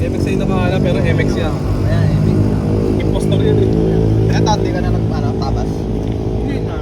MX ay nakahala pero MX yan. Ayan, MX. Impostor yan eh. Kaya tati ka na tabas. Hindi na.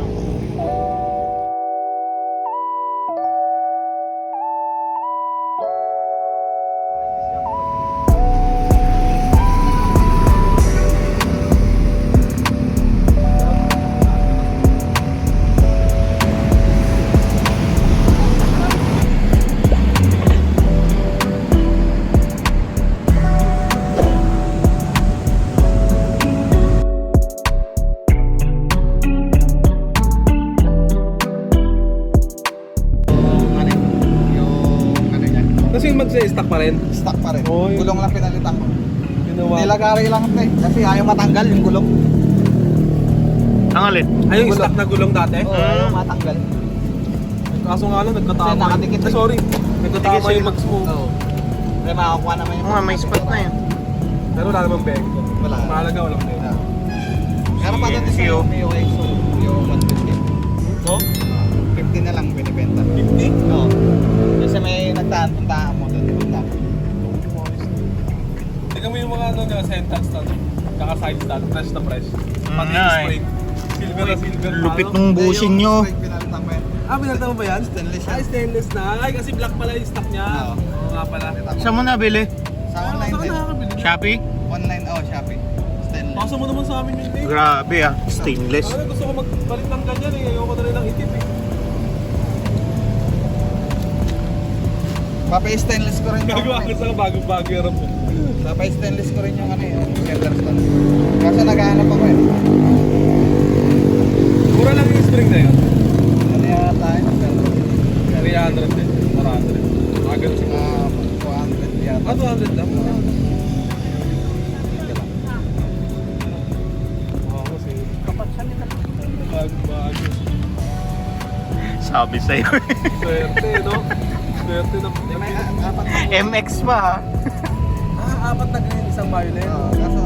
Kasi yung mag-stack pa rin. Stock pa rin. Oo, yun. Gulong lang pinalitan ko. Ginawa. Nilagari lang ito eh. Kasi ayaw matanggal yung gulong. Ang alin? Ay, yung Gulong. stack na gulong dati? Oo, ayaw matanggal. Kaso nga lang, nagkatama. Kasi nakadikit Ay, eh. sorry. Nagkatama Dikit yung mag-smoke. Oo. Kaya makakuha naman yung... Oo nga, may spot na yun. Pero wala namang bag. Wala. Mahalaga, walang bag. Yeah. Pero pa dati sa CNCO. Mio XO, yung 150. So, 50 na lang binibenta. 50? Oo. Kasi may nagtahan mo doon. Tingnan mo yung mga ano na sentence na kaka side stand, fresh na fresh. Pati nga yung eh. spring. Silver na silver. Lupit Ano? nung bushing nyo. Pinalitan ko yan. Ah, binalta mo ba yan? Stainless yan. Ay, stainless na. Ay, kasi black pala yung stock niya. Oo. Oo nga pala. Saan mo nabili? Sa online Saan ka din. nakakabili? Shopee? Online, Shopee. Stainless. Pasa mo naman sa amin yun eh. Grabe ah, stainless. Ano, gusto ko magpalit ng ganyan eh. Ayoko na rin ng itim eh. Papa-stainless ko rin yung... Gagawa ka sa bagong-bago yung ramp. Papa-stainless ko rin yung yung center stand. Kaso naghahanap ako eh. Mura lang yung spring na yun. Ano yata yun? 300 din. 400. Mga ganun siguro. 200 yata. Ah, 200 lang. Oo, kasi Kapat siya nila. bagong-bago. Sabi sa'yo. Swerte, no? Swerte na. May apat na. MX pa ha. Ah, apat na ganyan isang violet. Kaso